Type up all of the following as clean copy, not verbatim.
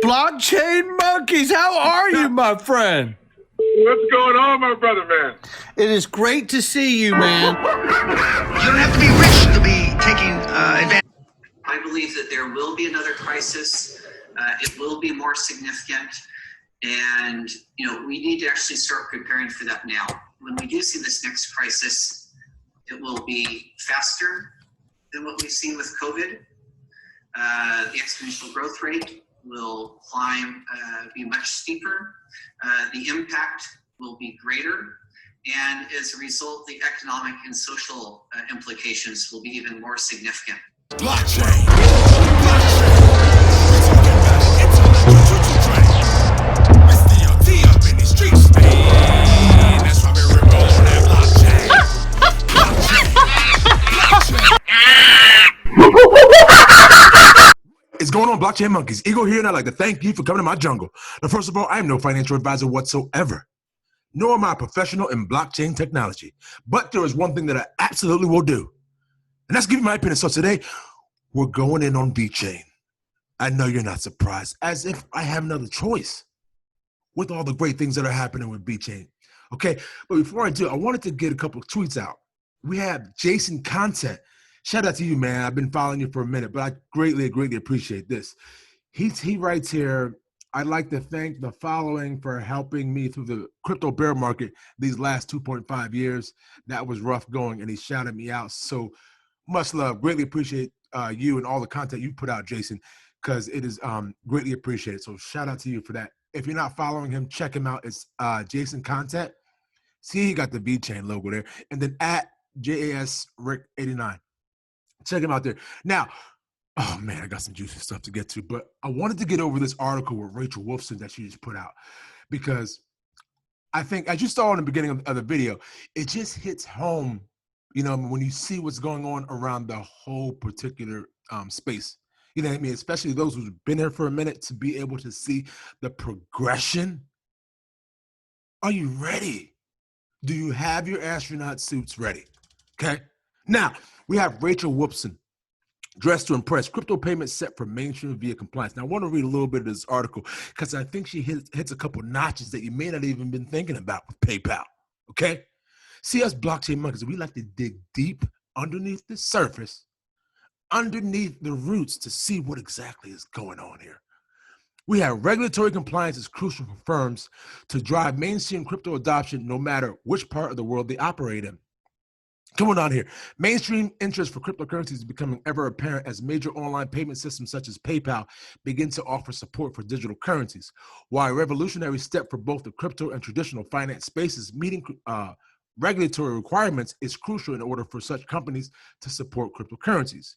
Blockchain Monkeyz, how are you, my friend? What's going on, my brother, man? It is great to see you, man. You don't have to be rich to be taking advantage. I believe that there will be another crisis. It will be more significant. And, we need to actually start preparing for that now. When we do see this next crisis, it will be faster than what we've seen with COVID. The exponential growth rate will climb, be much steeper. The impact will be greater. And as a result, the economic and social implications will be even more significant. Blockchain. It's going on, Blockchain Monkeyz. Eagle here, and I'd like to thank you for coming to my jungle. Now, first of all, I am no financial advisor whatsoever, nor am I a professional in blockchain technology. But there is one thing that I absolutely will do, and that's give you my opinion. So today, we're going in on Vechain. I know you're not surprised, as if I have another choice with all the great things that are happening with Vechain. Okay, but before I do, I wanted to get a couple of tweets out. We have Jason Content. Shout out to you, man. I've been following you for a minute, but I greatly appreciate this. He writes here, I'd like to thank the following for helping me through the crypto bear market these last 2.5 years. That was rough going, and he shouted me out. So much love. Greatly appreciate you and all the content you put out, Jason, because it is greatly appreciated. So shout out to you for that. If you're not following him, check him out. It's Jason Content. See, he got the Vechain logo there. And then at JASRick89. Check him out there. Now, oh man, I got some juicy stuff to get to, but I wanted to get over this article with Rachel Wolfson that she just put out, because I think, as you saw in the beginning of the video, it just hits home, when you see what's going on around the whole particular space. You know what I mean? Especially those who've been here for a minute, to be able to see the progression. Are you ready? Do you have your astronaut suits ready? Okay. Now, we have Rachel Wolfson, dressed to impress, crypto payments set for mainstream via compliance. Now, I want to read a little bit of this article because I think she hits a couple notches that you may not even been thinking about with PayPal, okay? See, us Blockchain Monkeyz, we like to dig deep underneath the surface, underneath the roots, to see what exactly is going on here. We have regulatory compliance is crucial for firms to drive mainstream crypto adoption no matter which part of the world they operate in. Coming on here, mainstream interest for cryptocurrencies is becoming ever apparent as major online payment systems such as PayPal begin to offer support for digital currencies. While a revolutionary step for both the crypto and traditional finance spaces, meeting regulatory requirements is crucial in order for such companies to support cryptocurrencies.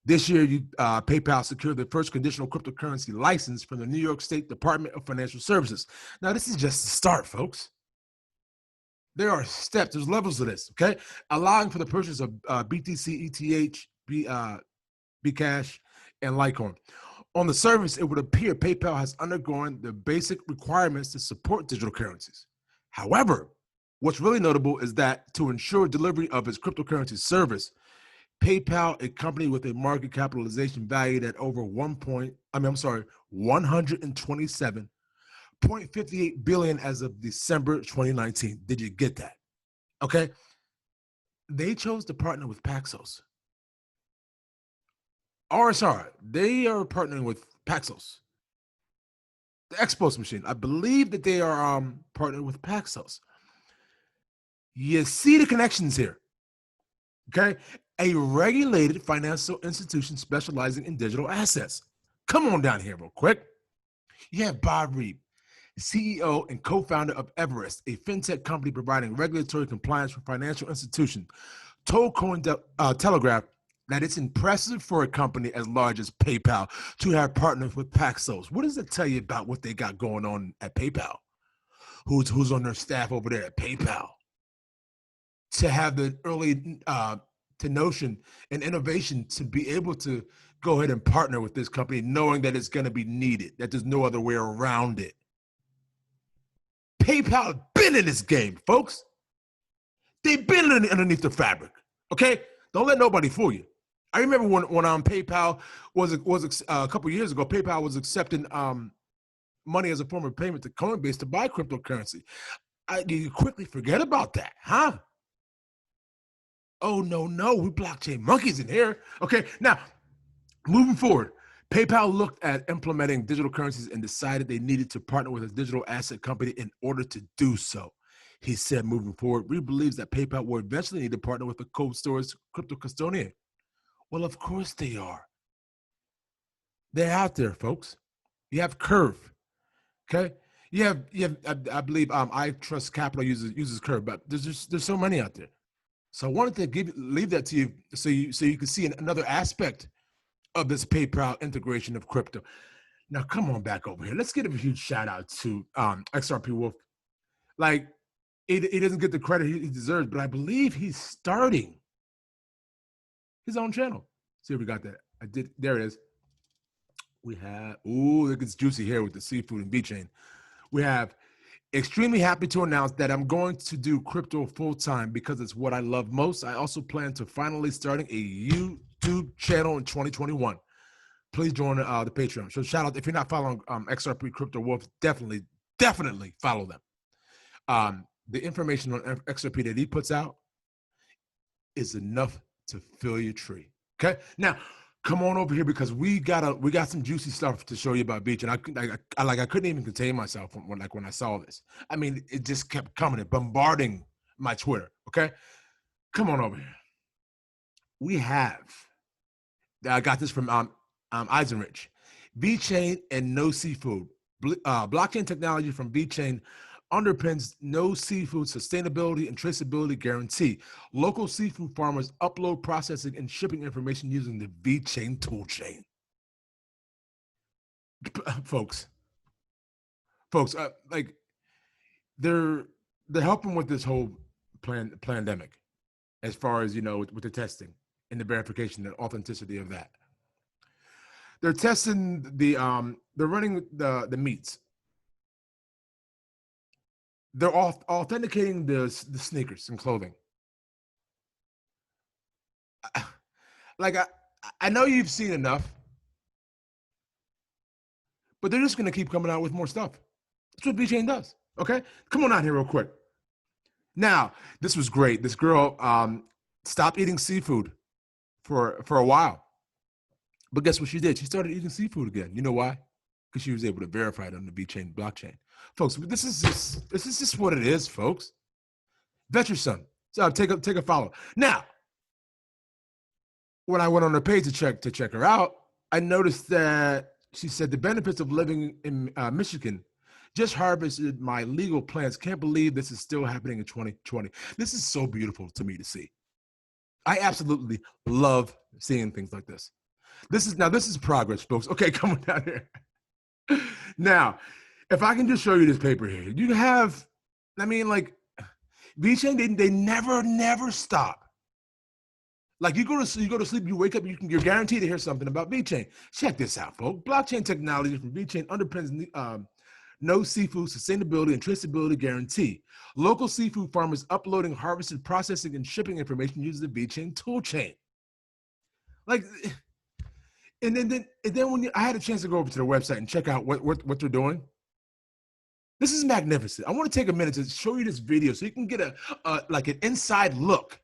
This year, PayPal secured the first conditional cryptocurrency license from the New York State Department of Financial Services. Now, this is just the start, folks. There are steps, there's levels of this, okay? Allowing for the purchase of BTC, ETH, Bcash, and Litecoin. On the surface, it would appear PayPal has undergone the basic requirements to support digital currencies. However, what's really notable is that to ensure delivery of its cryptocurrency service, PayPal, a company with a market capitalization valued at over 127.58 billion as of December 2019. Did you get that? Okay. They chose to partner with Paxos. RSR, they are partnering with Paxos. The Expos machine, I believe that they are partnering with Paxos. You see the connections here. Okay. A regulated financial institution specializing in digital assets. Come on down here real quick. You have Bob Reed, CEO and co-founder of Everest, a fintech company providing regulatory compliance for financial institutions, told Cointelegraph that it's impressive for a company as large as PayPal to have partnered with Paxos. What does it tell you about what they got going on at PayPal? Who's on their staff over there at PayPal? To have the early notion and innovation to be able to go ahead and partner with this company, knowing that it's going to be needed, that there's no other way around it. PayPal has been in this game, folks. They've been underneath the fabric, okay? Don't let nobody fool you. I remember when PayPal was a couple years ago, PayPal was accepting money as a form of payment to Coinbase to buy cryptocurrency. You quickly forget about that, huh? Oh, no, we blockchain monkeys in here. Okay, now, moving forward, PayPal looked at implementing digital currencies and decided they needed to partner with a digital asset company in order to do so. He said, moving forward, we believes that PayPal will eventually need to partner with a cold storage crypto custodian. Well, of course they are. They're out there, folks. You have Curve, okay? You have I believe ITRUST Capital uses Curve, but there's so many out there. So I wanted to leave that to you so you can see another aspect of this PayPal integration of crypto. Now, come on back over here. Let's give a huge shout out to XRP Wolf. Like, he doesn't get the credit he deserves, but I believe he's starting his own channel. See if we got that. There it is. We have, ooh, look, it's juicy here with the seafood and Vechain. We have extremely happy to announce that I'm going to do crypto full-time because it's what I love most. I also plan to finally starting a YouTube channel in 2021. Please join the Patreon. So shout out, if you're not following XRP Crypto Wolf, definitely follow them. The information on XRP that he puts out is enough to fill your tree. Okay, now come on over here because we got some juicy stuff to show you about Beach, and I couldn't even contain myself when I saw this. I mean, it just kept coming and bombarding my Twitter. Okay, come on over here. I got this from Eisenrich. Vechain and no seafood. Blockchain technology from Vechain underpins no seafood sustainability and traceability guarantee. Local seafood farmers upload processing and shipping information using the Vechain toolchain. Folks, like they're helping with this whole pandemic, as far as with the testing and the verification and authenticity of that. They're testing they're running the meats. They're authenticating the sneakers and clothing. Like I know you've seen enough, but they're just going to keep coming out with more stuff. That's what Vechain does. Okay, come on out here real quick. Now, this was great. This girl stopped eating seafood for a while, but guess what she did? She started eating seafood again. You know why? Because she was able to verify it on the Vechain blockchain. Folks, this is just what it is, folks. Bet your son. So take a follow. Now, when I went on her page to check her out, I noticed that she said the benefits of living in Michigan. Just harvested my legal plants. Can't believe this is still happening in 2020. This is so beautiful to me to see. I absolutely love seeing things like this. This is progress, folks. Okay, come on down here. Now, if I can just show you this paper here, you have, like Vechain, they never stop. Like you go to sleep, you wake up, you're guaranteed to hear something about Vechain. Check this out, folks. Blockchain technology from Vechain underpins no seafood sustainability and traceability guarantee. Local seafood farmers uploading harvested, processing, and shipping information using the Vechain toolchain. Like, and then when I had a chance to go over to their website and check out what they're doing. This is magnificent. I want to take a minute to show you this video so you can get like an inside look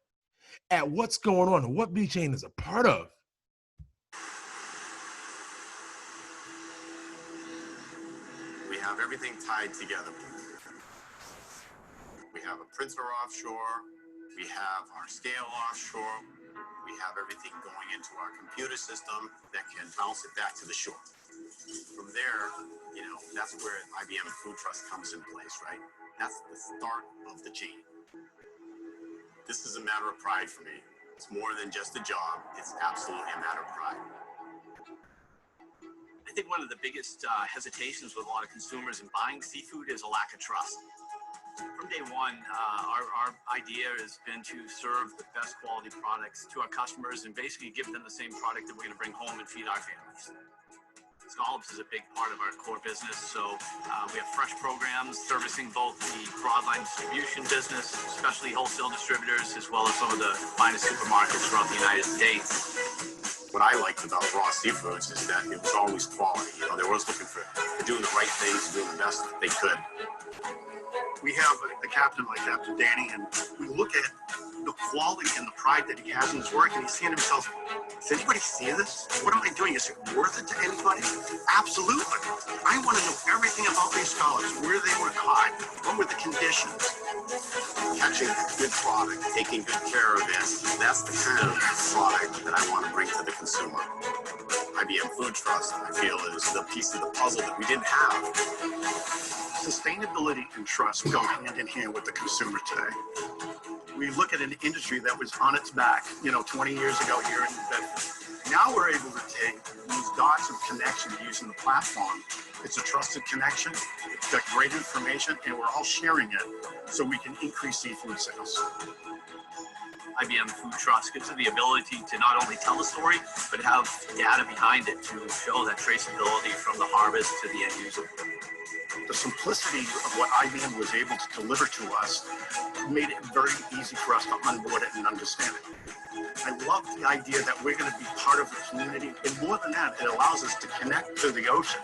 at what's going on and what Vechain is a part of. We have everything tied together. We have a printer offshore. We have our scale offshore. We have everything going into our computer system that can bounce it back to the shore. From there, that's where IBM Food Trust comes in place, right? That's the start of the chain. This is a matter of pride for me. It's more than just a job. It's absolutely a matter of pride. I think one of the biggest hesitations with a lot of consumers in buying seafood is a lack of trust. From day one, our idea has been to serve the best quality products to our customers and basically give them the same product that we're going to bring home and feed our families. Scallops is a big part of our core business, so we have fresh programs servicing both the broadline distribution business, especially wholesale distributors, as well as some of the finest supermarkets throughout the United States. When what I liked about raw seafoods is that it was always quality. You know, they were always looking for doing the right things, doing the best they could. We have a captain like Captain Danny, and we look at the quality and the pride that he has in his work, and he's saying to himself, does anybody see this? What am I doing? Is it worth it to anybody? Absolutely. I want to know everything about these scallops, where they were caught, what were the conditions. Catching good product, taking good care of it, that's the kind of product that I want to bring to the consumer. IBM Food Trust, I feel, is the piece of the puzzle that we didn't have. Sustainability and trust go hand in hand with the consumer today. We look at an industry that was on its back, 20 years ago here in Bedford. Now we're able to take these dots of connection using the platform. It's a trusted connection, it's got great information, and we're all sharing it so we can increase seafood sales. IBM Food Trust gives you the ability to not only tell the story, but have data behind it to show that traceability from the harvest to the end user. The simplicity of what IBM was able to deliver to us made it very easy for us to onboard it and understand it. I love the idea that we're going to be part of the community, and more than that, it allows us to connect to the ocean,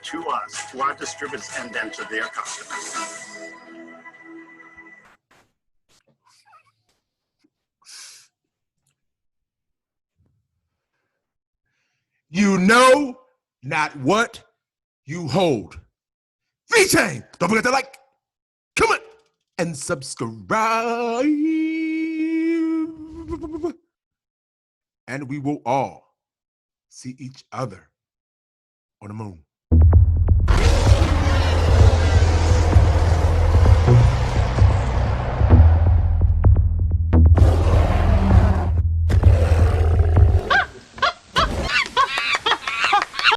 to us, to our distributors, and then to their customers. You know not what you hold. Vechain! Don't forget to like, comment, and subscribe. And we will all see each other on the moon.